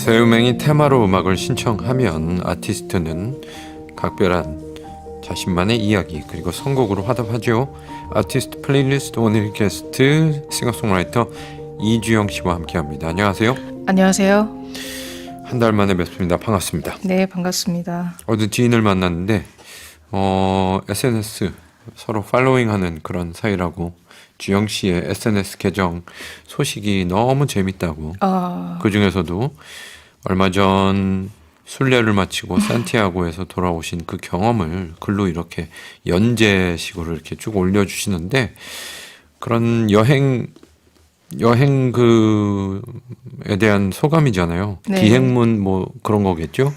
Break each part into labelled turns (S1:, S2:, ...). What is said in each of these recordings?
S1: 새 음행이 테마로 음악을 신청하면 아티스트는 각별한 자신만의 이야기 그리고 선곡으로 화답하죠. 아티스트 플레이리스트 오늘 게스트 싱어송라이터 이주영 씨와 함께합니다. 안녕하세요.
S2: 안녕하세요.
S1: 한 달 만에 뵙습니다. 반갑습니다.
S2: 네, 반갑습니다.
S1: 어제 지인을 만났는데 SNS 서로 팔로잉하는 그런 사이라고 주영 씨의 SNS 계정 소식이 너무 재밌다고 그 중에서도 얼마 전 순례를 마치고 산티아고에서 돌아오신 그 경험을 글로 이렇게 연재식으로 이렇게 쭉 올려주시는데 그런 여행 그에 대한 소감이잖아요.
S2: 네.
S1: 기행문 뭐 그런 거겠죠.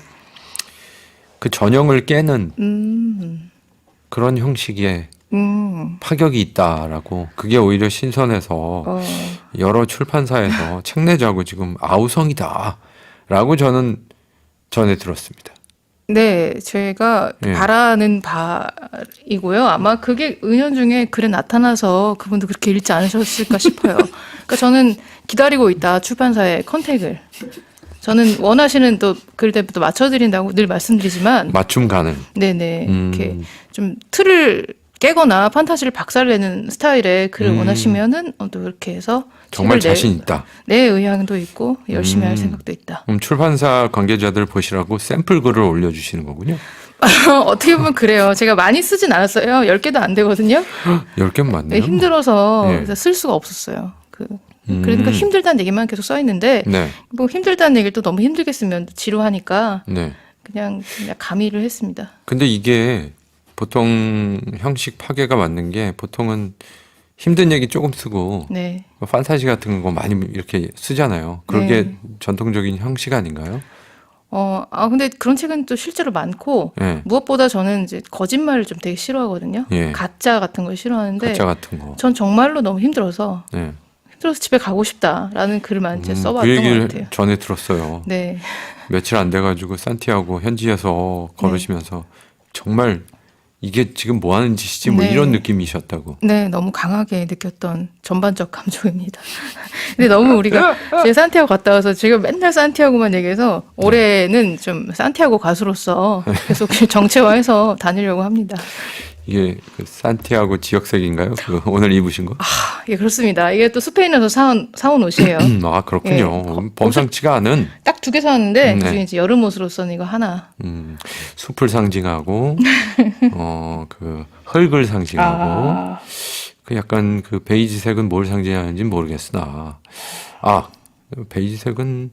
S1: 그 전형을 깨는 그런 형식의 파격이 있다라고 그게 오히려 신선해서 여러 출판사에서 책 내자고 지금 아우성이다라고 저는 전해 들었습니다.
S2: 네, 제가
S1: 네.
S2: 바라는 바이고요. 아마 그게 은연중에 글에 나타나서 그분도 그렇게 읽지 않으셨을까 싶어요. 그러니까 저는 기다리고 있다, 출판사의 컨택을. 저는 원하시는 또 글 때부터 맞춰드린다고 늘 말씀드리지만
S1: 맞춤 가능.
S2: 네네 이렇게 좀 틀을 깨거나 판타지를 박살내는 스타일의 글을 원하시면은 또 그렇게 해서
S1: 정말
S2: 책을
S1: 자신 있다.
S2: 내 의향도 있고 열심히 할 생각도 있다.
S1: 그럼 출판사 관계자들 보시라고 샘플 글을 올려주시는 거군요.
S2: 어떻게 보면 그래요. 제가 많이 쓰진 않았어요. 10개도 안 되거든요.
S1: 10개
S2: 네,
S1: 맞네요.
S2: 힘들어서
S1: 네.
S2: 그래서 쓸 수가 없었어요. 그러니까 힘들다는 얘기만 계속 써 있는데
S1: 네.
S2: 뭐 힘들다는 얘기를 또 너무 힘들게 쓰면 지루하니까
S1: 네.
S2: 그냥 가미를 했습니다.
S1: 근데 이게 보통 형식 파괴가 맞는 게 보통은 힘든 얘기 조금 쓰고
S2: 네.
S1: 뭐 판타지 같은 거 많이 이렇게 쓰잖아요. 그게
S2: 네.
S1: 전통적인 형식 아닌가요?
S2: 근데 그런 책은 또 실제로 많고,
S1: 네.
S2: 무엇보다 저는 이제 거짓말을 좀 되게 싫어하거든요.
S1: 예.
S2: 가짜 같은 걸 싫어하는데,
S1: 가짜 같은 거.
S2: 전 정말로 너무 힘들어서
S1: 네.
S2: 집에 가고 싶다라는 글만 이제
S1: 그
S2: 써봤던 것
S1: 얘기를
S2: 같아요.
S1: 전에 들었어요.
S2: 네.
S1: 며칠 안 돼가지고 산티아고 현지에서 걸으시면서 정말 이게 지금 뭐 하는 짓이지 뭐
S2: 네.
S1: 이런 느낌이셨다고.
S2: 네, 너무 강하게 느꼈던 전반적 감정입니다. 근데 너무 우리가 제가 산티아고 갔다 와서 지금 맨날 산티아고만 얘기해서 올해는 좀 산티아고 가수로서 계속 정체화해서 다니려고 합니다.
S1: 이게 그 산티아고 지역색인가요? 그 오늘 입으신 거?
S2: 예, 그렇습니다. 이게 또 스페인에서 사온 옷이에요.
S1: 아 그렇군요.
S2: 예.
S1: 범상치가 않은
S2: 딱 2개 사왔는데
S1: 네.
S2: 그중에 이제 여름 옷으로서는 이거 하나.
S1: 숲을 상징하고 그 흙을 상징하고 그 약간 그 베이지색은 뭘 상징하는지 모르겠으나 베이지색은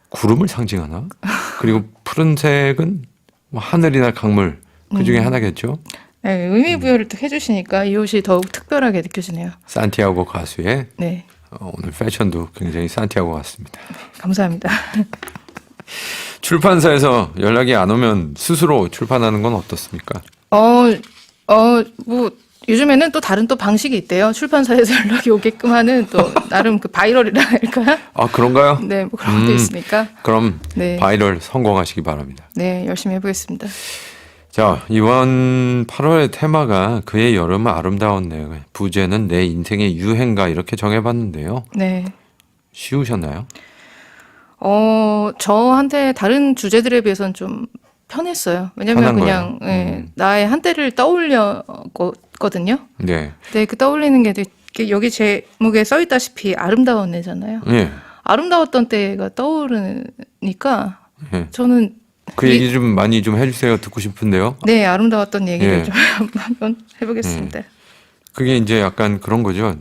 S1: 구름을 상징하나? 그리고 푸른색은 뭐 하늘이나 강물 그 중에 하나겠죠.
S2: 네, 의미 부여를 또 해주시니까 이 옷이 더욱 특별하게 느껴지네요.
S1: 산티아고 가수의
S2: 네,
S1: 오늘 패션도 굉장히 산티아고 같습니다.
S2: 감사합니다.
S1: 출판사에서 연락이 안 오면 스스로 출판하는 건 어떻습니까?
S2: 뭐 요즘에는 또 다른 또 방식이 있대요. 출판사에서 연락이 오게끔 하는 또 나름 그 바이럴이라 할까요?
S1: 아 그런가요?
S2: 네, 뭐 그런 것도 있으니까.
S1: 그럼
S2: 네.
S1: 바이럴 성공하시기 바랍니다.
S2: 네, 열심히 해보겠습니다.
S1: 자, 이번 8월의 테마가 그의 여름은 아름다웠네요. 부제는 내 인생의 유행가 이렇게 정해봤는데요.
S2: 네.
S1: 쉬우셨나요?
S2: 저한테 다른 주제들에 비해서는 좀 편했어요. 왜냐면
S1: 편한
S2: 그냥
S1: 거예요?
S2: 예, 나의 한때를 떠올렸거든요.
S1: 네.
S2: 네, 그 떠올리는 게 되게 여기 제목에 써 있다시피 아름다운 애잖아요.
S1: 예.
S2: 아름다웠던 때가 떠오르니까
S1: 예.
S2: 저는
S1: 그 얘기 좀 많이 좀 해주세요. 듣고 싶은데요.
S2: 네, 아름다웠던 얘기를
S1: 예.
S2: 좀 한번 해보겠습니다.
S1: 그게 이제 약간 그런 거죠.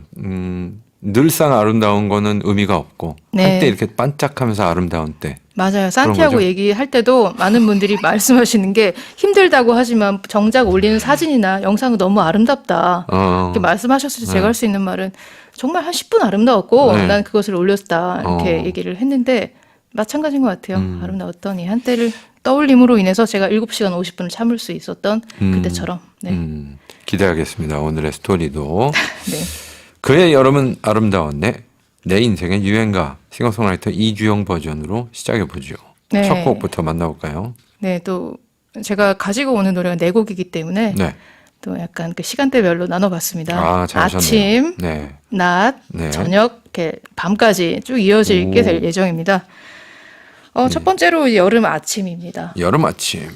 S1: 늘상 아름다운 거는 의미가 없고
S2: 네.
S1: 한때 이렇게 반짝하면서 아름다운 때.
S2: 맞아요. 산티아고
S1: 거죠?
S2: 얘기할 때도 많은 분들이 말씀하시는 게 힘들다고 하지만 정작 올리는 사진이나 영상은 너무 아름답다. 이렇게 말씀하셨을 때 제가 할 수 있는 말은 정말 한 10분 아름다웠고
S1: 네.
S2: 난 그것을 올렸다. 이렇게 얘기를 했는데 마찬가지인 것 같아요. 아름다웠던 이 한때를 떠올림으로 인해서 제가 7시간 50분을 참을 수 있었던 그때처럼. 네.
S1: 기대하겠습니다. 오늘의 스토리도.
S2: 네.
S1: 그의 여름은 아름다웠네. 내 인생의 유행가 싱어송라이터 이주영 버전으로 시작해 보죠.
S2: 네.
S1: 첫 곡부터 만나볼까요?
S2: 네, 또 제가 가지고 오는 노래가 4곡이기 때문에
S1: 네.
S2: 또 약간 그 시간대별로 나눠봤습니다.
S1: 아, 잘하셨네요.
S2: 아침,
S1: 네.
S2: 낮,
S1: 네.
S2: 저녁, 이렇게 밤까지 쭉 이어지게 될 예정입니다. 첫 번째로 여름 아침입니다.
S1: 여름 아침.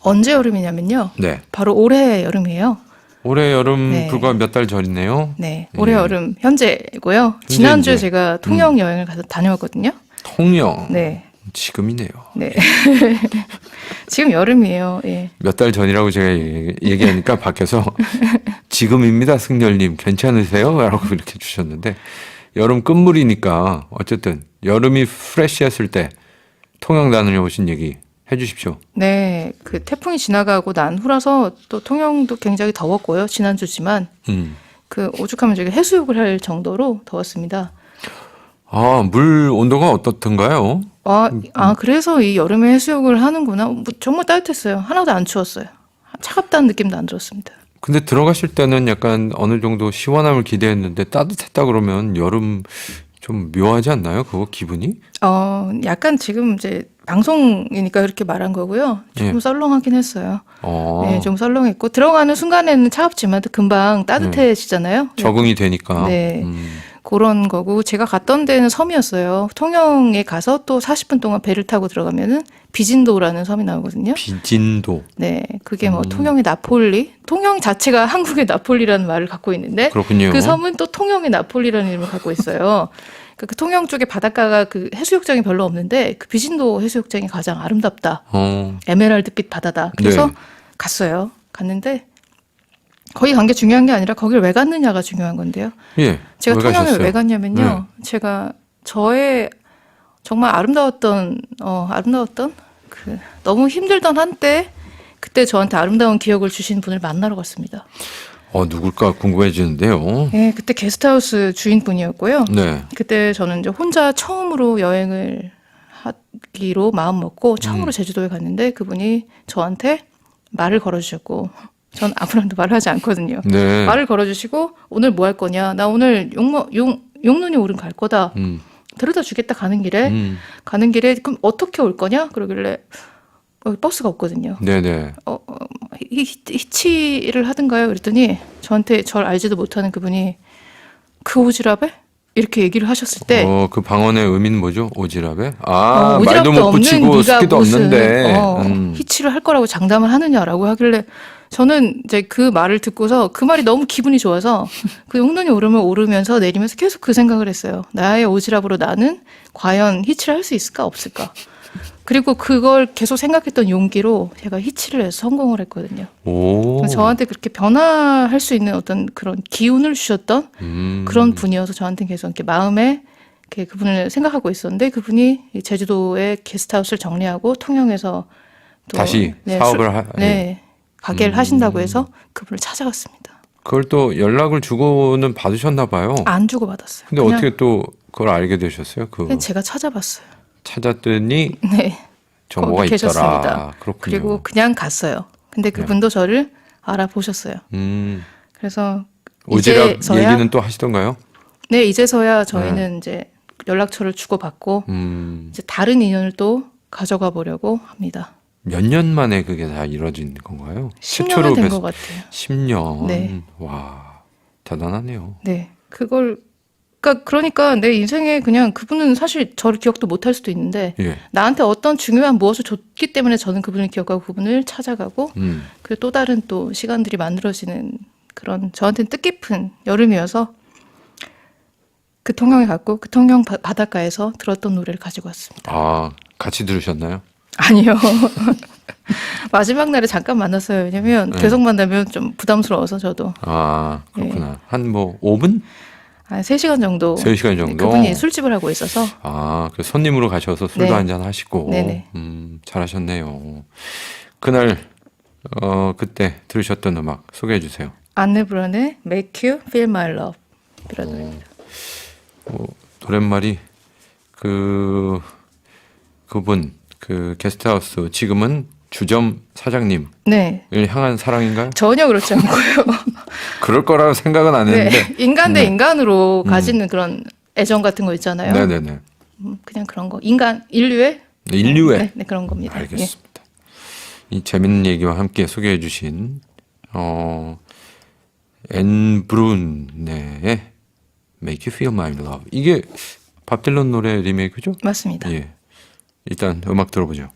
S2: 언제 여름이냐면요.
S1: 네.
S2: 바로 올해 여름이에요.
S1: 올해 여름
S2: 네.
S1: 불과 몇 달 전이네요.
S2: 네, 올해 여름 현재고요. 지난주에 제가 통영 여행을 가서 다녀왔거든요.
S1: 통영.
S2: 네.
S1: 지금이네요.
S2: 네. 지금 여름이에요. 예.
S1: 몇 달 전이라고 제가 얘기하니까 밖에서 지금입니다, 승열님. 괜찮으세요? 라고 이렇게 주셨는데 여름 끝물이니까 어쨌든 여름이 프레시했을 때 통영 다녀오신 얘기 해주십시오.
S2: 네, 그 태풍이 지나가고 난 후라서 또 통영도 굉장히 더웠고요. 지난주지만 그 오죽하면 저기 해수욕을 할 정도로 더웠습니다.
S1: 아, 물 온도가 어떻던가요?
S2: 그래서 이 여름에 해수욕을 하는구나. 뭐 정말 따뜻했어요. 하나도 안 추웠어요. 차갑다는 느낌도 안 들었습니다.
S1: 근데 들어가실 때는 약간 어느 정도 시원함을 기대했는데 따뜻했다 그러면 여름 좀 묘하지 않나요? 그거 기분이?
S2: 약간 지금 이제 방송이니까 그렇게 말한 거고요. 조금
S1: 예.
S2: 썰렁하긴 했어요. 네, 좀 썰렁했고 들어가는 순간에는 차갑지만 금방 따뜻해지잖아요.
S1: 적응이 되니까.
S2: 네. 그런 거고 제가 갔던 데는 섬이었어요. 통영에 가서 또 40분 동안 배를 타고 들어가면은 비진도라는 섬이 나오거든요.
S1: 비진도.
S2: 네, 그게 뭐 통영의 나폴리, 통영 자체가 한국의 나폴리라는 말을 갖고 있는데
S1: 그렇군요.
S2: 그 섬은 또 통영의 나폴리라는 이름을 갖고 있어요. 그 통영 쪽에 바닷가가 그 해수욕장이 별로 없는데 그 비진도 해수욕장이 가장 아름답다. 에메랄드빛 바다다. 그래서
S1: 네.
S2: 갔어요. 갔는데 거기 간 게 중요한 게 아니라 거길 왜 갔느냐가 중요한 건데요.
S1: 예.
S2: 제가
S1: 왜
S2: 통영을
S1: 가셨어요?
S2: 왜 갔냐면요. 제가 저의 정말 아름다웠던 그 너무 힘들던 한때 그때 저한테 아름다운 기억을 주신 분을 만나러 갔습니다.
S1: 누굴까 궁금해지는데요.
S2: 네, 그때 게스트하우스 주인분이었고요.
S1: 네.
S2: 그때 저는 이제 혼자 처음으로 여행을 하기로 마음 먹고 처음으로 제주도에 갔는데 그분이 저한테 말을 걸어주셨고 전 아무랑도 말을 하지 않거든요.
S1: 네.
S2: 말을 걸어주시고 오늘 뭐 할 거냐? 나 오늘 용눈이 오름 갈 거다. 데려다 주겠다 가는 길에 그럼 어떻게 올 거냐? 그러길래 버스가 없거든요.
S1: 네네.
S2: 히치를 하든가요? 그랬더니 저한테 절 알지도 못하는 그분이 그 오지랖에 이렇게 얘기를 하셨을 때
S1: 그 방언의 의미는 뭐죠? 오지랖에?
S2: 오지랖도
S1: 말도 못 붙이고
S2: 없는
S1: 습기도
S2: 네가 무슨
S1: 없는데.
S2: 히치를 할 거라고 장담을 하느냐라고 하길래 저는 이제 그 말을 듣고서 그 말이 너무 기분이 좋아서 그 용눈이 오름을 오르면서 내리면서 계속 그 생각을 했어요. 나의 오지랖으로 나는 과연 히치를 할 수 있을까 없을까? 그리고 그걸 계속 생각했던 용기로 제가 히치를 해서 성공을 했거든요.
S1: 오.
S2: 저한테 그렇게 변화할 수 있는 어떤 그런 기운을 주셨던 그런 분이어서 저한테 계속 이렇게 마음에 이렇게 그분을 생각하고 있었는데 그분이 제주도에 게스트하우스를 정리하고 통영에서 또
S1: 다시 사업을
S2: 가게를 하신다고 해서 그분을 찾아갔습니다.
S1: 그걸 또 연락을 주고는 받으셨나 봐요.
S2: 안 주고 받았어요.
S1: 근데 어떻게 또 그걸 알게 되셨어요?
S2: 그냥 제가 찾아봤어요.
S1: 찾았더니
S2: 네.
S1: 정보가
S2: 거기
S1: 있더라.
S2: 계셨습니다.
S1: 그렇군요.
S2: 그리고 그냥 갔어요. 근데 그분도 저를 알아보셨어요. 그래서
S1: 오지랖
S2: 이제서야
S1: 얘기는 또 하시던가요?
S2: 네, 이제서야 저희는 이제 연락처를 주고받고 이제 다른 인연을 또 가져가 보려고 합니다.
S1: 몇 년 만에 그게 다 이루어진 건가요?
S2: 10년은 된 것 같아요.
S1: 10년.
S2: 네.
S1: 와, 대단하네요.
S2: 네, 그러니까 내 인생에 그냥 그분은 사실 저를 기억도 못할 수도 있는데
S1: 예.
S2: 나한테 어떤 중요한 무엇을 줬기 때문에 저는 그분을 기억하고 그분을 찾아가고 그리고 또 다른 또 시간들이 만들어지는 그런 저한테는 뜻깊은 여름이어서 그 통영에 갔고 그 통영 바닷가에서 들었던 노래를 가지고 왔습니다.
S1: 아, 같이 들으셨나요?
S2: 아니요. 마지막 날에 잠깐 만났어요. 왜냐면 계속 만나면 좀 부담스러워서 저도.
S1: 아, 그렇구나. 한 뭐 5분?
S2: 한 3시간 정도.
S1: 3시간 정도?
S2: 그분이 술집을 하고 있어서.
S1: 그 손님으로 가셔서 술도
S2: 네.
S1: 한잔 하시고.
S2: 네네.
S1: 잘하셨네요. 그날, 그때 들으셨던 음악 소개해 주세요.
S2: 안네 브런의 Make You Feel My Love 이런 노래입니다.
S1: 노랫말이 그분 그 게스트하우스 지금은 주점 사장님을
S2: 네.
S1: 향한 사랑인가요?
S2: 전혀 그렇지 않고요.
S1: 그럴 거라고 생각은 안 했는데.
S2: 네. 인간 대 인간으로 가지는 그런 애정 같은 거 있잖아요.
S1: 네네네.
S2: 그냥 그런 거. 인류의?
S1: 인류의.
S2: 네, 그런 겁니다.
S1: 알겠습니다. 이 재밌는 얘기와 함께 소개해 주신 앤 브룬의 Make You Feel My Love. 이게 밥 딜런 노래 리메이크죠?
S2: 맞습니다.
S1: 예. 일단 음악 들어보죠.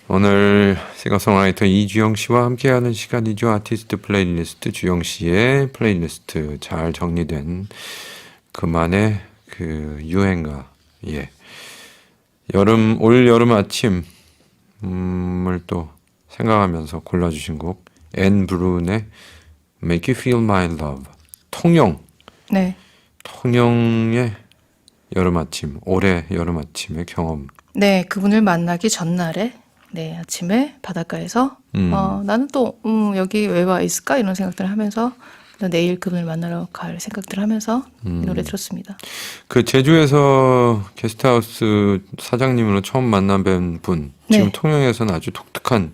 S1: 오늘 싱어송라이터 이주영 씨와 함께하는 시간이죠. 아티스트 플레이리스트, 주영 씨의 플레이리스트 잘 정리된 그만의 그 유행가. 예. 올 여름 아침을 또 생각하면서 골라주신 곡 앤 브룬의 Make You Feel My Love. 통영.
S2: 네.
S1: 통영의 여름 아침, 올해 여름 아침의 경험.
S2: 네, 그분을 만나기 전날에 네, 아침에 바닷가에서 나는 또 여기 왜 와 있을까 이런 생각들을 하면서 내일 그분을 만나러 갈 생각들을 하면서 이 노래 들었습니다.
S1: 그 제주에서 게스트하우스 사장님으로 처음 만난 분, 지금
S2: 네.
S1: 통영에서는 아주 독특한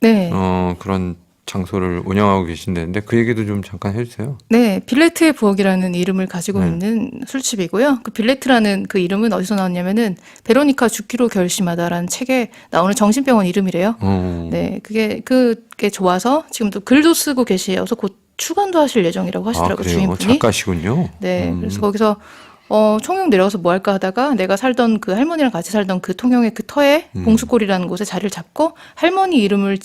S2: 네.
S1: 그런 장소를 운영하고 계신다는데 그 얘기도 좀 잠깐 해주세요.
S2: 네, 빌레트의 부엌이라는 이름을 가지고
S1: 네.
S2: 있는 술집이고요. 그 빌레트라는 그 이름은 어디서 나왔냐면은 베로니카 죽기로 결심하다라는 책에 나오는 정신병원 이름이래요. 네, 그게 좋아서 지금도 글도 쓰고 계셔서 곧 출간도 하실 예정이라고 하시더라고요.
S1: 그래요?
S2: 주인분이.
S1: 작가시군요.
S2: 네, 그래서 거기서 통영 내려가서 뭐 할까 하다가 내가 살던 그 할머니랑 같이 살던 그 통영의 그 터에 봉수골이라는 곳에 자리를 잡고 할머니 이름을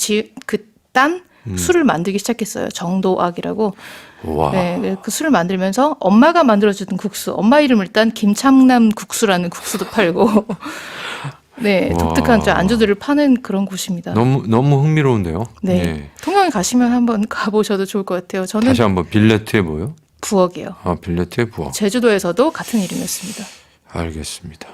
S2: 딴 술을 만들기 시작했어요. 정도악이라고.
S1: 와.
S2: 네, 그 술을 만들면서 엄마가 만들어주던 국수, 엄마 이름을 딴 김창남 국수라는 국수도 팔고, 네,
S1: 와.
S2: 독특한 안주들을 파는 그런 곳입니다.
S1: 너무 흥미로운데요.
S2: 네,
S1: 예.
S2: 통영에 가시면 한번 가보셔도 좋을 것 같아요. 저는
S1: 다시 한번 빌레트에 뭐요?
S2: 부엌이요.
S1: 빌레트의 부엌.
S2: 제주도에서도 같은 이름이었습니다.
S1: 알겠습니다.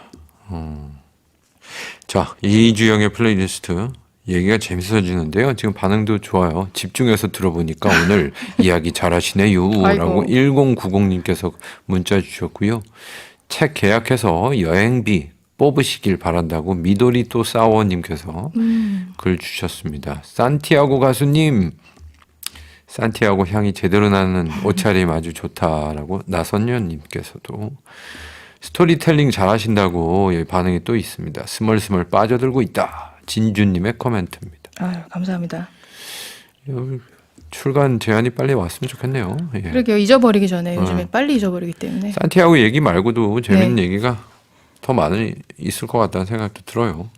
S1: 자, 이주영의 플레이리스트 얘기가 재밌어지는데요. 지금 반응도 좋아요. 집중해서 들어보니까 오늘 이야기 잘하시네요. 라고 1090님께서 문자 주셨고요. 책 계약해서 여행비 뽑으시길 바란다고 미도리 또 싸워님께서 글 주셨습니다. 산티아고 가수님, 산티아고 향이 제대로 나는 옷차림 아주 좋다라고 나선녀님께서도 스토리텔링 잘하신다고 여기 반응이 또 있습니다. 스멀스멀 빠져들고 있다. 진주님의 코멘트입니다.
S2: 아유, 감사합니다.
S1: 출간 제안이 빨리 왔으면 좋겠네요. 예.
S2: 그러게요. 잊어버리기 전에 요즘에 빨리 잊어버리기 때문에.
S1: 산티아고 얘기 말고도 재밌는
S2: 네.
S1: 얘기가 더 많이 있을 것 같다는 생각도 들어요.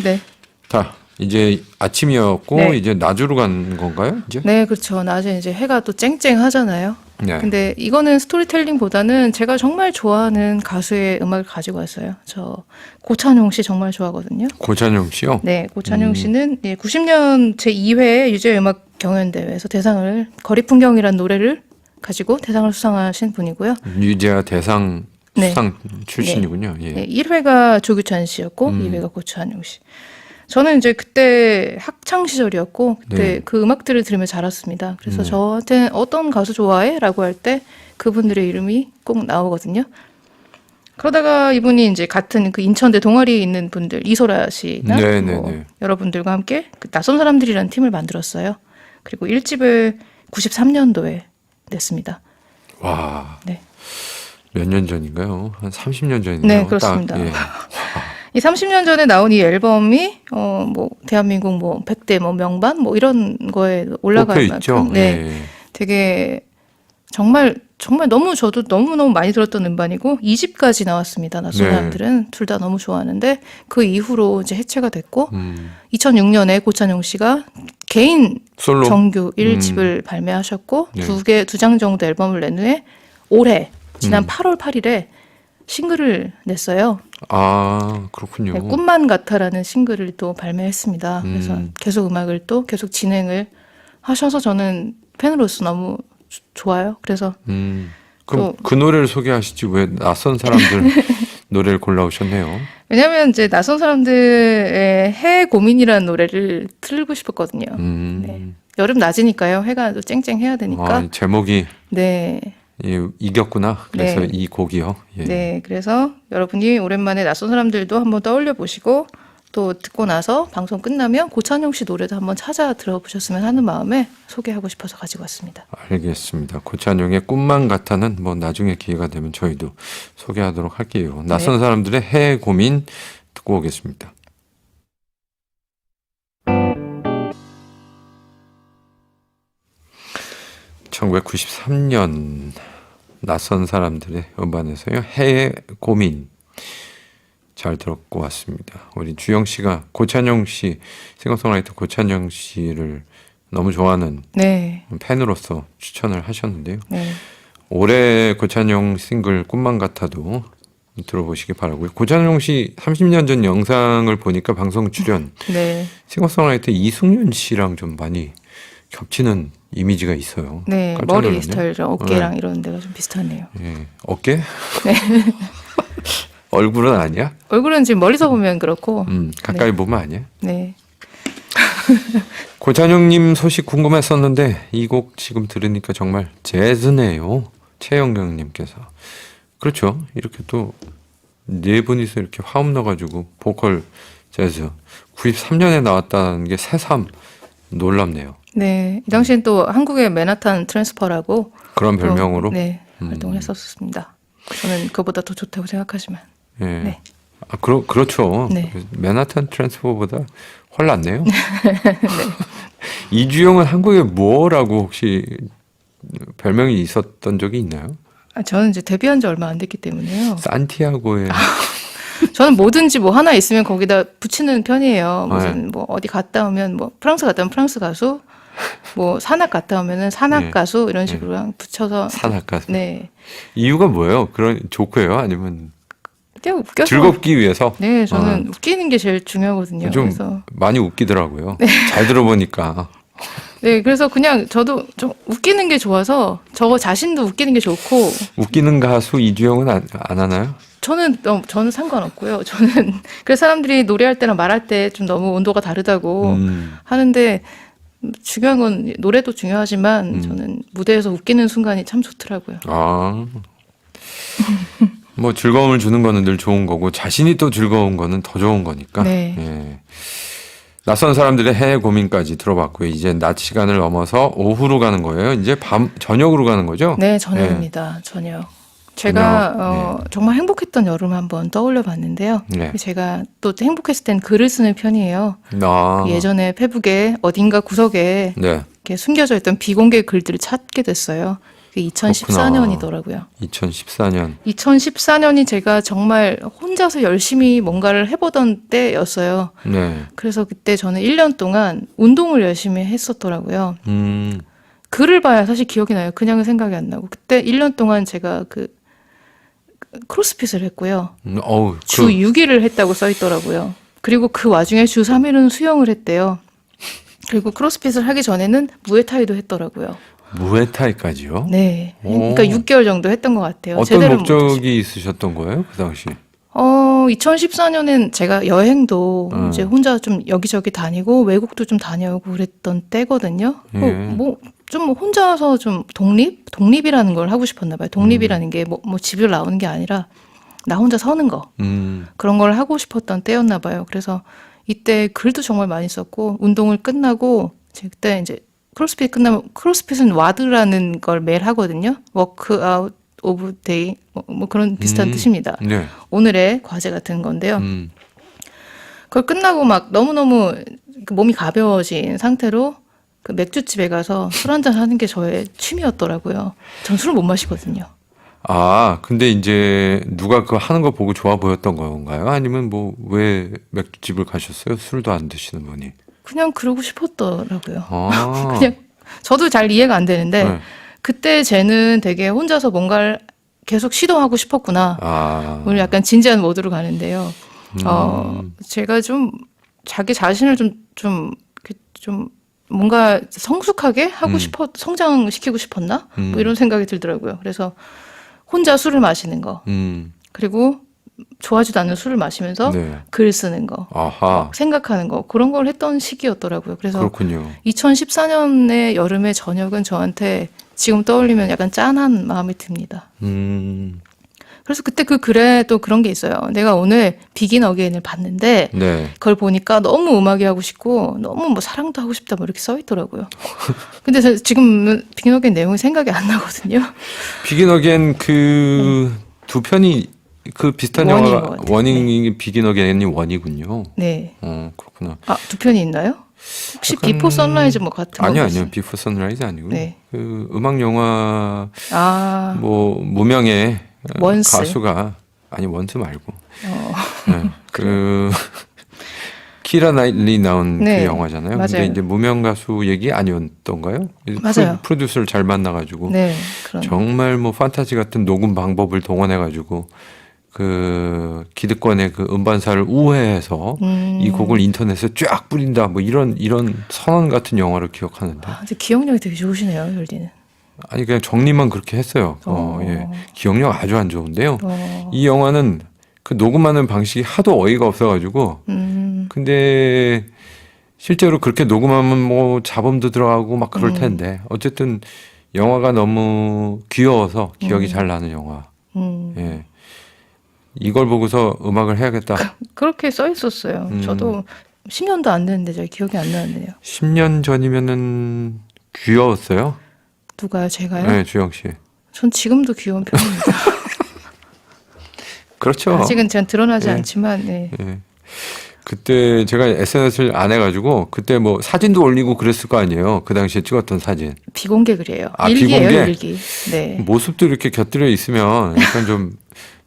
S2: 네.
S1: 자, 이제 아침이었고
S2: 네.
S1: 이제 낮으로 간 건가요? 이제?
S2: 네, 그렇죠. 낮에 이제 해가 또 쨍쨍하잖아요.
S1: 네.
S2: 근데 이거는 스토리텔링보다는 제가 정말 좋아하는 가수의 음악을 가지고 왔어요. 저 고찬용 씨 정말 좋아하거든요.
S1: 고찬용 씨요?
S2: 네, 고찬용 씨는 90년 제2회 유재 음악 경연대회에서 대상을 거리풍경이라는 노래를 가지고 대상을 수상하신 분이고요.
S1: 유재하 대상
S2: 네.
S1: 수상 출신이군요. 예.
S2: 네, 1회가 조규찬 씨였고 2회가 고찬용 씨. 저는 이제 그때 학창 시절이었고 그때
S1: 네.
S2: 그 음악들을 들으며 자랐습니다. 그래서 저한테 어떤 가수 좋아해? 라고 할 때 그분들의 이름이 꼭 나오거든요. 그러다가 이분이 이제 같은 그 인천대 동아리에 있는 분들, 이소라 씨나
S1: 네.
S2: 여러분들과 함께 그 낯선 사람들이라는 팀을 만들었어요. 그리고 1집을 93년도에 냈습니다.
S1: 와.
S2: 네.
S1: 몇 년 전인가요? 한 30년 전인가요?
S2: 네, 그렇습니다.
S1: 딱, 예.
S2: 이 30년 전에 나온 이 앨범이 뭐 대한민국 뭐 100대 뭐 명반 뭐 이런 거에 올라갈
S1: 있죠.
S2: 만큼 네.
S1: 예.
S2: 되게 정말 너무 저도 너무너무 많이 들었던 음반이고 2집까지 나왔습니다. 낯선
S1: 네.
S2: 사람들은 둘 다 너무 좋아하는데 그 이후로 이제 해체가 됐고 2006년에 고찬용 씨가 개인
S1: 솔로
S2: 정규 1집을 발매하셨고
S1: 네.
S2: 두 장 정도 앨범을 낸 후에 올해 지난 8월 8일에 싱글을 냈어요.
S1: 아, 그렇군요.
S2: 네, 꿈만 같아라는 싱글을 또 발매했습니다. 그래서 계속 음악을 또 계속 진행을 하셔서 저는 팬으로서 너무 좋아요. 그래서
S1: 그럼
S2: 또-
S1: 그 노래를 소개하시지 왜 낯선 사람들 노래를 골라오셨네요.
S2: 왜냐하면 이제 낯선 사람들의 해 고민이라는 노래를 틀고 싶었거든요. 네. 여름 낮이니까요. 해가 또 쨍쨍해야 되니까.
S1: 제목이
S2: 네.
S1: 이겼구나. 그래서
S2: 네.
S1: 이 곡이요. 예.
S2: 네. 그래서 여러분이 오랜만에 낯선 사람들도 한번 떠올려 보시고 또 듣고 나서 방송 끝나면 고찬용 씨 노래도 한번 찾아 들어보셨으면 하는 마음에 소개하고 싶어서 가지고 왔습니다.
S1: 알겠습니다. 고찬용의 꿈만 같아는 뭐 나중에 기회가 되면 저희도 소개하도록 할게요. 낯선 사람들의 해 고민 듣고 오겠습니다. (1993년) 낯선 사람들의 음반에서요. 해의 고민 잘 들었고 왔습니다. 우리 주영 씨가 고찬영 씨, 싱어송라이터 고찬영 씨를 너무 좋아하는
S2: 네.
S1: 팬으로서 추천을 하셨는데요.
S2: 네.
S1: 올해 고찬영 싱글 꿈만 같아도 들어보시기 바라고요. 고찬영 씨 30년 전 영상을 보니까 방송 출연
S2: 네.
S1: 싱어송라이터 이승윤 씨랑 좀 많이 겹치는 이미지가 있어요.
S2: 네.
S1: 깜짝
S2: 머리
S1: 놀랐네요.
S2: 스타일이랑 어깨랑 이런 데가 좀 비슷하네요.
S1: 예. 어깨?
S2: 네.
S1: 얼굴은 아니야?
S2: 얼굴은 지금 멀리서 보면 그렇고.
S1: 가까이 보면 아니야?
S2: 네.
S1: 고찬영님 소식 궁금했었는데 이 곡 지금 들으니까 정말 재즈네요. 최영경님께서. 그렇죠. 이렇게 또 네 분이서 이렇게 화음 넣어가지고 보컬 재즈 93년에 나왔다는 게 새삼 놀랍네요.
S2: 네. 이 당시엔 또 한국의 맨하탄 트랜스퍼라고
S1: 그런
S2: 또,
S1: 별명으로.
S2: 네. 활동을 했었습니다. 저는 그보다 더 좋다고 생각하지만.
S1: 예.
S2: 네.
S1: 아, 그렇죠.
S2: 네.
S1: 맨하탄 트랜스퍼보다 훨 낫네요. 이주영은 한국에 뭐라고 혹시 별명이 있었던 적이 있나요?
S2: 아, 저는 이제 데뷔한 지 얼마 안 됐기 때문에요.
S1: 산티아고의
S2: 저는 뭐든지 뭐 하나 있으면 거기다 붙이는 편이에요. 무슨 뭐 어디 갔다 오면 뭐 프랑스 갔다 오면 프랑스 가수, 뭐 산악 갔다 오면은 산악
S1: 네.
S2: 가수 이런 식으로 그냥 붙여서.
S1: 산악가수.
S2: 네.
S1: 이유가 뭐예요? 그런 조크예요? 아니면
S2: 그냥 웃겨서.
S1: 즐겁기 위해서?
S2: 네, 저는 웃기는 게 제일 중요하거든요.
S1: 좀
S2: 그래서
S1: 많이 웃기더라고요. 잘 들어보니까.
S2: 네, 그래서 그냥 저도 좀 웃기는 게 좋아서 저 자신도 웃기는 게 좋고.
S1: 웃기는 가수 이주영은 안 하나요?
S2: 저는 상관없고요. 저는 그래서 사람들이 노래할 때랑 말할 때 좀 너무 온도가 다르다고 하는데 중요한 건 노래도 중요하지만 저는 무대에서 웃기는 순간이 참 좋더라고요.
S1: 아. 뭐 즐거움을 주는 거는 늘 좋은 거고 자신이 또 즐거운 거는 더 좋은 거니까.
S2: 네.
S1: 예. 낯선 사람들의 해외 고민까지 들어봤고요. 이제 낮 시간을 넘어서 오후로 가는 거예요. 이제 저녁으로 가는 거죠?
S2: 네, 저녁입니다. 저녁. 제가 정말 행복했던 여름 한번 떠올려 봤는데요.
S1: 네.
S2: 제가 또 행복했을 땐 글을 쓰는 편이에요.
S1: 아.
S2: 예전에 페북에 어딘가 구석에
S1: 네.
S2: 이렇게 숨겨져 있던 비공개 글들을 찾게 됐어요. 그게 2014년이더라고요.
S1: 2014년.
S2: 2014년이 제가 정말 혼자서 열심히 뭔가를 해보던 때였어요.
S1: 네.
S2: 그래서 그때 저는 1년 동안 운동을 열심히 했었더라고요.
S1: 음.
S2: 글을 봐야 사실 기억이 나요. 그냥은 생각이 안 나고. 그때 1년 동안 제가 그 크로스핏을 했고요. 주 6일을 했다고 써 있더라고요. 그리고 그 와중에 주 3일은 수영을 했대요. 그리고 크로스핏을 하기 전에는 무에타이도 했더라고요.
S1: 무에타이까지요?
S2: 네. 그러니까 6개월 정도 했던 것 같아요.
S1: 어떤 목적이 있으셨던 거예요? 그 당시?
S2: 2014년엔 제가 여행도 이제 혼자 좀 여기저기 다니고 외국도 좀 다녀오고 그랬던 때거든요. 좀 혼자서 좀 독립이라는 걸 하고 싶었나 봐요. 독립이라는 게 뭐 집을 나오는 게 아니라 나 혼자 서는 거. 그런 걸 하고 싶었던 때였나 봐요. 그래서 이때 글도 정말 많이 썼고 운동을 끝나고 그때 이제 크로스핏 끝나면 크로스핏은 와드라는 걸 매일 하거든요. 워크 아웃 오브 데이 뭐 그런 비슷한 뜻입니다.
S1: 네.
S2: 오늘의 과제 같은 건데요. 그걸 끝나고 막 너무너무 몸이 가벼워진 상태로 그 맥주집에 가서 술 한잔 하는 게 저의 취미였더라고요. 전 술을 못 마시거든요.
S1: 아, 근데 이제 누가 그거 하는 거 보고 좋아 보였던 건가요? 아니면 뭐 왜 맥주집을 가셨어요? 술도 안 드시는 분이.
S2: 그냥 그러고 싶었더라고요.
S1: 아.
S2: 그냥 저도 잘 이해가 안 되는데
S1: 네.
S2: 그때 쟤는 되게 혼자서 뭔가를 계속 시도하고 싶었구나.
S1: 아.
S2: 오늘 약간 진지한 모드로 가는데요. 제가 좀 자기 자신을 좀 뭔가 성숙하게 하고 성장시키고 싶었나? 뭐 이런 생각이 들더라고요. 그래서 혼자 술을 마시는 거. 그리고 좋아하지도 않는 술을 마시면서
S1: 네.
S2: 글 쓰는 거.
S1: 아하.
S2: 생각하는 거. 그런 걸 했던 시기였더라고요. 그래서
S1: 그렇군요.
S2: 2014년의 여름의 저녁은 저한테 지금 떠올리면 약간 짠한 마음이 듭니다. 그래서 그때 그 글에 또 그런 게 있어요. 내가 오늘 비긴 어게인을 봤는데
S1: 네.
S2: 그걸 보니까 너무 음악이 하고 싶고 너무 뭐 사랑도 하고 싶다 뭐 이렇게 써 있더라고요. 근데 지금 비긴 어게인 내용이 생각이 안 나거든요.
S1: 비긴 어게인 그 두 편이 그 비슷한
S2: 원인
S1: 영화가
S2: 것 같아요.
S1: 원인이 비긴 어게인이 원이군요.
S2: 네.
S1: 그렇구나.
S2: 아, 두 편이 있나요? 혹시 비포 선라이즈 뭐 같은 거
S1: 아니요. 비포 선라이즈 아니고
S2: 네.
S1: 그 음악 영화
S2: 아,
S1: 뭐 무명의
S2: 원스.
S1: 가수가 아니 원스 말고 네, 그 키라 나이틀리 나온
S2: 네,
S1: 그 영화잖아요.
S2: 맞아요.
S1: 근데 이제 무명 가수 얘기 아니었던가요?
S2: 맞아요.
S1: 프로듀서를 잘 만나가지고
S2: 네, 그런.
S1: 정말 뭐 판타지 같은 녹음 방법을 동원해가지고 그 기득권의 그 음반사를 우회해서 이 곡을 인터넷에 쫙 뿌린다 뭐 이런 선언 같은 영화를 기억하는데
S2: 근데 기억력이 되게 좋으시네요, 열디는.
S1: 아니 그냥 정리만 그렇게 했어요. 예. 기억력 아주 안 좋은데요. 이 영화는 그 녹음하는 방식이 하도 어이가 없어가지고 근데 실제로 그렇게 녹음하면 뭐 잡음도 들어가고 막 그럴 텐데 어쨌든 영화가 너무 귀여워서 기억이 잘 나는 영화. 예. 이걸 보고서 음악을 해야겠다.
S2: 그렇게 써 있었어요. 저도 10년도 안 됐는데 잘 기억이 안 나는데요.
S1: 10년 전이면은 귀여웠어요?
S2: 누가요? 제가요?
S1: 네, 주영 씨.
S2: 전 지금도 귀여운 편입니다.
S1: 그렇죠.
S2: 아직은 전 드러나지
S1: 예.
S2: 않지만 네.
S1: 예. 그때 제가 SNS를 안 해가지고 그때 뭐 사진도 올리고 그랬을 거 아니에요. 그 당시에 찍었던 사진.
S2: 비공개 글이에요.
S1: 아,
S2: 일기예요,
S1: 비공개?
S2: 일기. 네.
S1: 모습도 이렇게 곁들여 있으면 약간 좀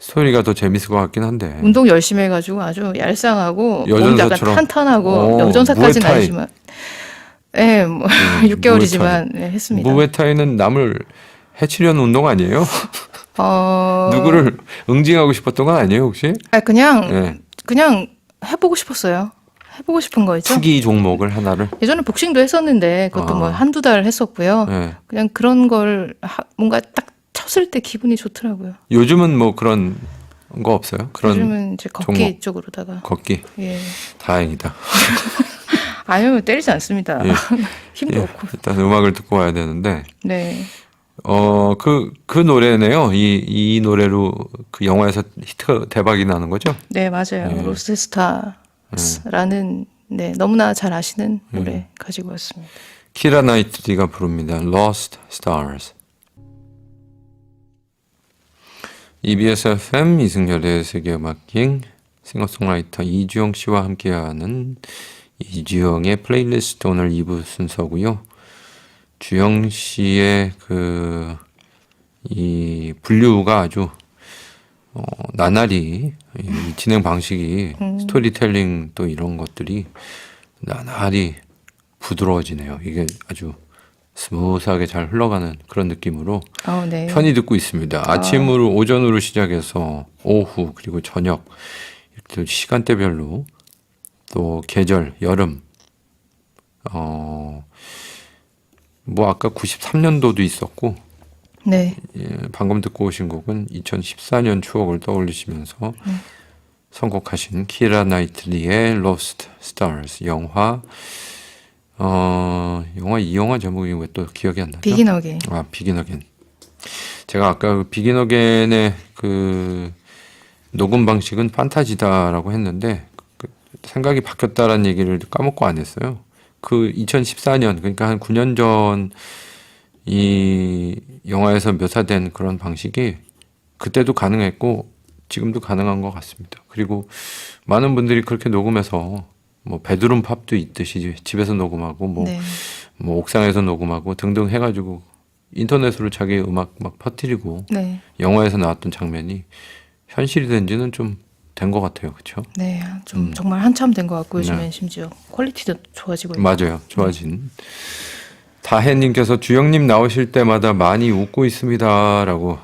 S1: 스토리가 더 재밌을 것 같긴 한데.
S2: 운동 열심히 해가지고 아주 얄쌍하고 몸 약간
S1: 여전사처럼.
S2: 탄탄하고
S1: 오,
S2: 여전사까지는
S1: 무에타이.
S2: 아니지만 네, 뭐 6개월이지만 네, 했습니다.
S1: 무에타이는 남을 해치려는 운동 아니에요? 누구를 응징하고 싶었던 건 아니에요 혹시?
S2: 그냥
S1: 네.
S2: 해보고 싶었어요. 해보고 싶은 거죠.
S1: 투기 종목을 하나를.
S2: 예전에 복싱도 했었는데 그것도 뭐 한두 달 했었고요.
S1: 네.
S2: 그냥 그런 걸 뭔가 딱 쳤을 때 기분이 좋더라고요.
S1: 요즘은 뭐 그런 거 없어요? 그런
S2: 요즘은 이제 걷기
S1: 종목.
S2: 쪽으로다가.
S1: 걷기.
S2: 예.
S1: 다행이다.
S2: 아유, 때리지 않습니다.
S1: 예.
S2: 힘도
S1: 예,
S2: 없고.
S1: 일단 음악을 듣고 와야 되는데.
S2: 네.
S1: 그 노래네요. 이 노래로 그 영화에서 히트 대박이 나는 거죠?
S2: 네, 맞아요.
S1: 예.
S2: 로스트 스타라는 네, 너무나 잘 아시는 노래 가지고 왔습니다.
S1: 키라 나이틀리가 부릅니다. Lost Stars. EBS FM 이승열의 세계음악행 싱어송라이터 이주영 씨와 함께하는 이주영의 플레이리스트 오늘 2부 순서고요. 주영 씨의 이 분류가 아주 나날이 이 진행 방식이 스토리텔링 또 이런 것들이 나날이 부드러워지네요. 이게 아주 스무스하게 잘 흘러가는 그런 느낌으로
S2: 네.
S1: 편히 듣고 있습니다. 아침으로 오전으로 시작해서 오후 그리고 저녁 이렇게 시간대별로 또 계절 여름 뭐 아까 93년도도 있었고
S2: 네.
S1: 방금 듣고 오신 곡은 2014년 추억을 떠올리시면서 선곡하신 키라 나이틀리의 Lost Stars 영화 이 영화 제목이 왜 또 기억이 안 나죠?
S2: 비긴 어게인.
S1: 비긴 어게인. 제가 아까 그 비긴 어게인의 그 녹음 방식은 판타지다라고 했는데 생각이 바뀌었다라는 얘기를 까먹고 안 했어요. 그 2014년 그러니까 한 9년 전 이 영화에서 묘사된 그런 방식이 그때도 가능했고 지금도 가능한 것 같습니다. 그리고 많은 분들이 그렇게 녹음해서 뭐 베드룸 팝도 있듯이 집에서 녹음하고 뭐 옥상에서 녹음하고 등등 해가지고 인터넷으로 자기 음악 막 퍼뜨리고 영화에서 나왔던 장면이 현실이 된지는 좀 된 것 같아요, 그렇죠?
S2: 네, 좀 정말 한참 된 것 같고 요즘엔 심지어 퀄리티도 좋아지고 있고.
S1: 맞아요, 좋아진. 다혜님께서 주영님 나오실 때마다 많이 웃고 있습니다라고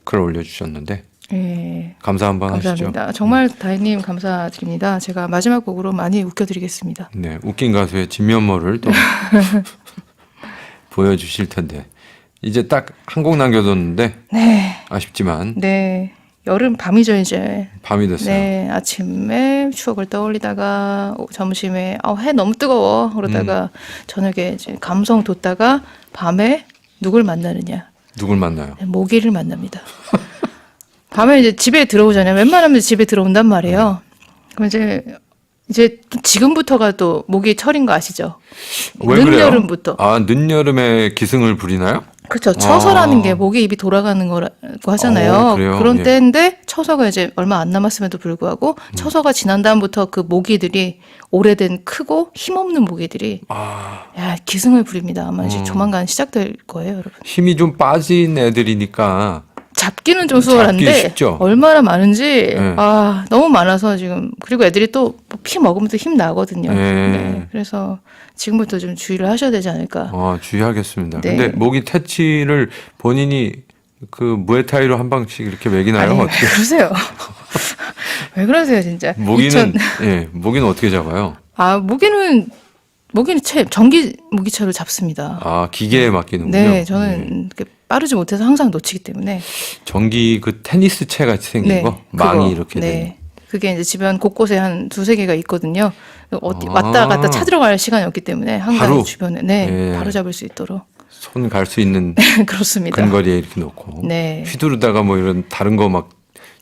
S1: 글 올려주셨는데
S2: 네,
S1: 감사 한번
S2: 감사합니다.
S1: 하시죠.
S2: 정말 다혜님 감사드립니다. 제가 마지막 곡으로 많이 웃겨드리겠습니다.
S1: 네, 웃긴 가수의 진면모를 또 보여주실 텐데 이제 딱 한 곡 남겨뒀는데 아쉽지만
S2: 여름 밤이죠 이제.
S1: 밤이 됐어요.
S2: 네, 아침에 추억을 떠올리다가 점심에 해 너무 뜨거워 그러다가 저녁에 이제 감성 돋다가 밤에 누굴 만나느냐?
S1: 누굴 만나요?
S2: 모기를 만납니다. 밤에 이제 집에 들어오잖아요. 웬만하면 집에 들어온단 말이에요. 그럼 이제 또 지금부터가 또 모기 철인 거 아시죠?
S1: 왜 그래요?
S2: 늦여름부터.
S1: 늦여름에 기승을 부리나요?
S2: 그렇죠. 처서라는 게 목에 입이 돌아가는 거라고 하잖아요.
S1: 그래요?
S2: 그런
S1: 예.
S2: 때인데 처서가 이제 얼마 안 남았음에도 불구하고 처서가 지난 다음부터 그 모기들이 오래된 크고 힘없는 모기들이 야, 기승을 부립니다. 아마 이제 조만간 시작될 거예요, 여러분.
S1: 힘이 좀 빠진 애들이니까
S2: 잡기는 좀
S1: 잡기
S2: 수월한데
S1: 쉽죠?
S2: 얼마나 많은지
S1: 네.
S2: 너무 많아서 지금 그리고 애들이 또 피 먹으면 또 힘 나거든요.
S1: 네.
S2: 네, 그래서 지금부터 좀 주의를 하셔야 되지 않을까.
S1: 주의하겠습니다.
S2: 네.
S1: 근데 모기 퇴치를 본인이 그 무에타이로 한 방씩 이렇게 먹이나요?
S2: 아니, 왜
S1: 어떻게?
S2: 그러세요? 왜 그러세요, 진짜?
S1: 모기는 모기는 어떻게 잡아요?
S2: 모기는 전기 모기차로 잡습니다.
S1: 기계에 맡기는군요.
S2: 네, 저는 이렇게 빠르지 못해서 항상 놓치기 때문에.
S1: 전기 그 테니스 채 같이 생긴
S2: 네,
S1: 거 망이
S2: 그거,
S1: 이렇게 된.
S2: 네. 그게 이제 집안 곳곳에 한 두세 개가 있거든요. 왔다 갔다 찾으러 갈 시간이 없기 때문에 한강
S1: 바로?
S2: 주변에
S1: 네.
S2: 바로 잡을 수 있도록.
S1: 손 갈 수 있는
S2: 그렇습니다.
S1: 근거리에 이렇게 놓고
S2: 네.
S1: 휘두르다가 뭐 이런 다른 거 막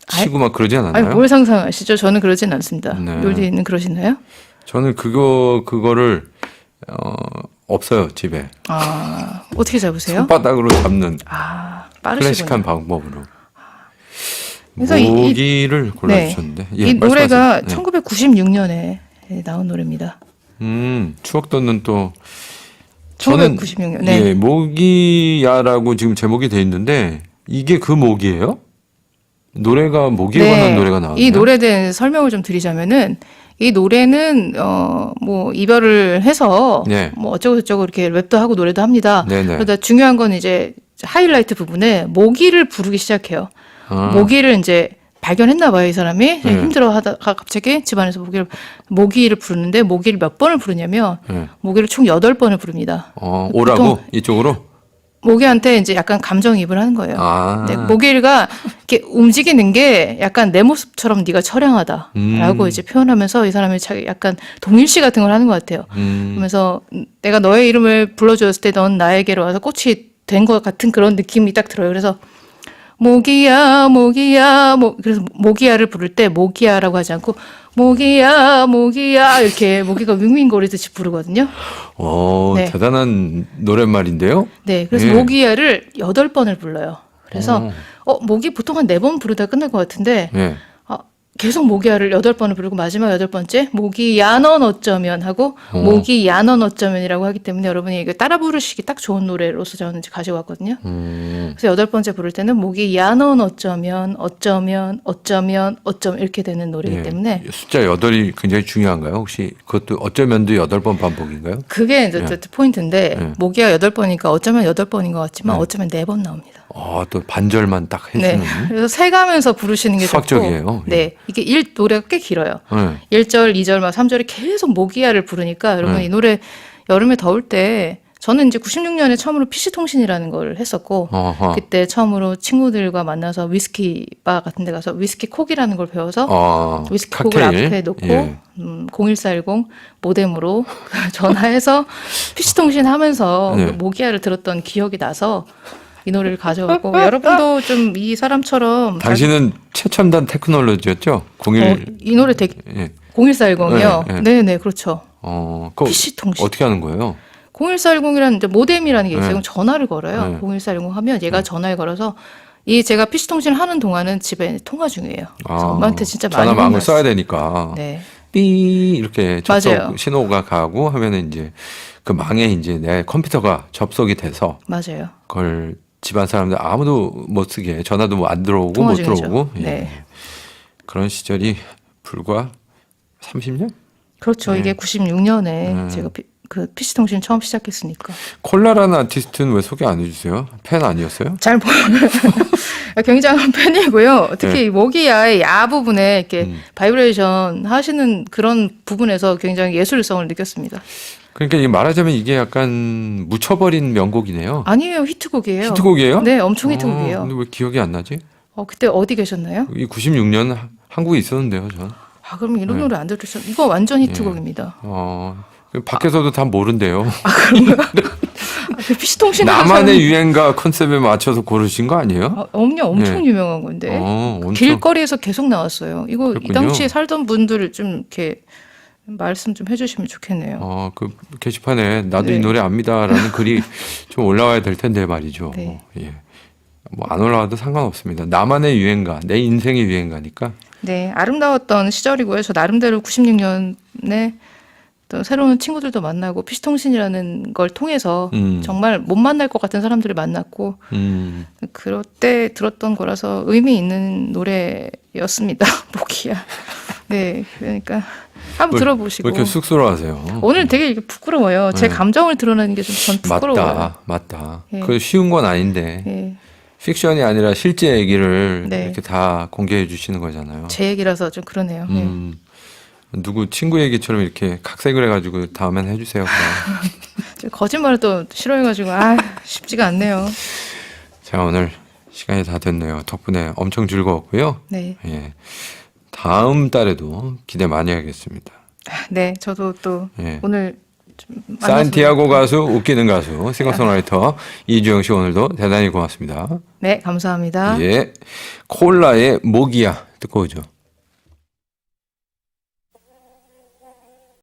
S1: 치고 막 그러지
S2: 아니,
S1: 않았나요?
S2: 뭘 상상하시죠? 저는 그러진 않습니다.
S1: 네.
S2: 요리는 그러시나요?
S1: 저는 그거를 없어요 집에.
S2: 어떻게 잡으세요?
S1: 손바닥으로 잡는
S2: 빠르시군요.
S1: 클래식한 방법으로.
S2: 그래서
S1: 모기를 골라주셨는데
S2: 이 노래가
S1: 말씀하세요.
S2: 1996년에 나온 노래입니다.
S1: 추억 돋는 또 저는
S2: 1996년. 네.
S1: 예, 모기야라고 지금 제목이 돼 있는데 이게 그 모기예요? 노래가 모기에 관한 노래가 나왔나요?
S2: 이 노래에 대한 설명을 좀 드리자면은 이 노래는 뭐 이별을 해서
S1: 네.
S2: 뭐 어쩌고 저쩌고 이렇게 랩도 하고 노래도 합니다.
S1: 네네.
S2: 그러다 중요한 건 이제 하이라이트 부분에 모기를 부르기 시작해요. 모기를 이제 발견했나 봐요, 이 사람이. 힘들어 하다가 갑자기 집안에서 모기를 부르는데 모기를 몇 번을 부르냐면 모기를 총 8번을 부릅니다.
S1: 오라고
S2: 보통
S1: 이쪽으로?
S2: 모기한테 이제 약간 감정이입을 하는 거예요. 네, 모기가 이렇게 움직이는 게 약간 내 모습처럼 네가 처량하다라고 이제 표현하면서 이 사람이 자기 약간 동일시 같은 걸 하는 것 같아요. 그러면서 내가 너의 이름을 불러주었을 때 넌 나에게로 와서 꽃이 된 것 같은 그런 느낌이 딱 들어요. 그래서 모기야, 모기야, 그래서 모기야를 부를 때 모기야라고 하지 않고 모기야, 모기야 이렇게 모기가 윙윙거리듯이 부르거든요. 네.
S1: 대단한 노랫말인데요.
S2: 네, 그래서 모기야를 8번을 불러요. 그래서 모기 보통 한 4번 부르다 끝날 것 같은데 계속 모기야를 8번을 부르고 마지막 8번째 모기야 넌 어쩌면 하고 모기야 넌 어쩌면이라고 하기 때문에 여러분이 이거 따라 부르시기 딱 좋은 노래로서 저는 이제 가지고 왔거든요. 그래서 8번째 부를 때는 모기야 넌 어쩌면 이렇게 되는 노래이기 때문에
S1: 숫자 8이 굉장히 중요한가요? 혹시 그것도 어쩌면도 8번 반복인가요?
S2: 그게 이제 포인트인데 모기야 8번이니까 어쩌면 8번인 것 같지만 어쩌면 4번 나옵니다.
S1: 또 반절만 딱 해주는.
S2: 네. 그래서 세가면서 부르시는 게
S1: 수학적이에요.
S2: 좋고. 네. 이게 노래가 꽤 길어요.
S1: 네.
S2: 1절, 2절, 막 3절이 계속 모기야를 부르니까 여러분 이 노래 여름에 더울 때 저는 이제 96년에 처음으로 PC통신이라는 걸 했었고 그때 처음으로 친구들과 만나서 위스키 바 같은 데 가서 위스키 콕이라는 걸 배워서 위스키 콕을 앞에 놓고 0140 모뎀으로 전화해서 PC통신 하면서 그 모기야를 들었던 기억이 나서 이 노래를 가져왔고 여러분도 좀 이 사람처럼
S1: 당신은 최첨단 테크놀로지였죠? 01
S2: 이 노래 되게 0140이요. 네, 그렇죠. PC 통신.
S1: 어떻게 하는 거예요?
S2: 0140이라는 이제 모뎀이라는 게 있어요. 전화를 걸어요. 0140 하면 얘가 전화를 걸어서 제가 PC 통신을 하는 동안은 집에 통화 중이에요. 그래서 엄마한테 진짜 많이
S1: 전화망을 써야 되니까.
S2: 네.
S1: 삐 이렇게 접속
S2: 맞아요.
S1: 신호가 가고 하면은 이제 그 망에 이제 내 컴퓨터가 접속이 돼서
S2: 맞아요.
S1: 그걸 집안 사람들 아무도 못 쓰게 전화도 뭐 안 들어오고 못
S2: 중이죠.
S1: 들어오고
S2: 네.
S1: 그런 시절이 불과 30년?
S2: 그렇죠. 이게 96년에 제가 그 PC통신 처음 시작했으니까.
S1: 콜라라는 아티스트는 왜 소개 안 해주세요? 팬 아니었어요?
S2: 잘 모르는 굉장한 팬이고요. 특히 모기야의 야 부분에 이렇게 바이브레이션 하시는 그런 부분에서 굉장히 예술성을 느꼈습니다.
S1: 그러니까 말하자면 이게 약간 묻혀버린 명곡이네요.
S2: 아니에요. 히트곡이에요.
S1: 히트곡이에요?
S2: 네, 엄청 히트곡이에요.
S1: 근데 왜 기억이 안 나지?
S2: 그때 어디 계셨나요?
S1: 이 96년 한국에 있었는데요, 전.
S2: 그럼 이런 노래 안 들으셨? 이거 완전 히트곡입니다.
S1: 밖에서도 다 모른대요.
S2: 그 PC통신
S1: 나만의 유행가 컨셉에 맞춰서 고르신 거 아니에요?
S2: 엄청 유명한 건데
S1: 엄청.
S2: 길거리에서 계속 나왔어요. 이거
S1: 그렇군요.
S2: 이 당시에 살던 분들을 좀 이렇게 말씀 좀 해주시면 좋겠네요.
S1: 그 게시판에 나도
S2: 네.
S1: 이 노래 압니다라는 글이 좀 올라와야 될 텐데 말이죠.
S2: 네.
S1: 예. 뭐 안 올라와도 상관없습니다. 나만의 유행가, 내 인생의 유행가니까.
S2: 네, 아름다웠던 시절이고요. 저 나름대로 96년에 또 새로운 친구들도 만나고 피시통신이라는 걸 통해서 정말 못 만날 것 같은 사람들을 만났고 그럴 때 들었던 거라서 의미 있는 노래였습니다. 모기야. 네, 그러니까 한번 들어보시고.
S1: 왜 이렇게 쑥스러워하세요?
S2: 오늘 되게 이게 부끄러워요. 제
S1: 네.
S2: 감정을 드러내는 게 좀 전 부끄러워요.
S1: 맞다.
S2: 예.
S1: 그 쉬운 건 아닌데
S2: 예,
S1: 픽션이 아니라 실제 얘기를
S2: 네.
S1: 이렇게 다 공개해 주시는 거잖아요.
S2: 제 얘기라서 좀 그러네요. 예.
S1: 누구 친구 얘기처럼 이렇게 각색을 해가지고 다음엔 해주세요.
S2: 저 거짓말을 또 싫어해가지고 쉽지가 않네요.
S1: 자, 오늘 시간이 다 됐네요. 덕분에 엄청 즐거웠고요.
S2: 네,
S1: 예. 다음 달에도 기대 많이 하겠습니다.
S2: 네, 저도 또
S1: 예.
S2: 오늘 좀
S1: 산티아고 가수, 웃기는 가수, 싱어송라이터 이주영 씨 오늘도 대단히 고맙습니다.
S2: 네, 감사합니다.
S1: 예. 콜라의 모기야 듣고 오죠.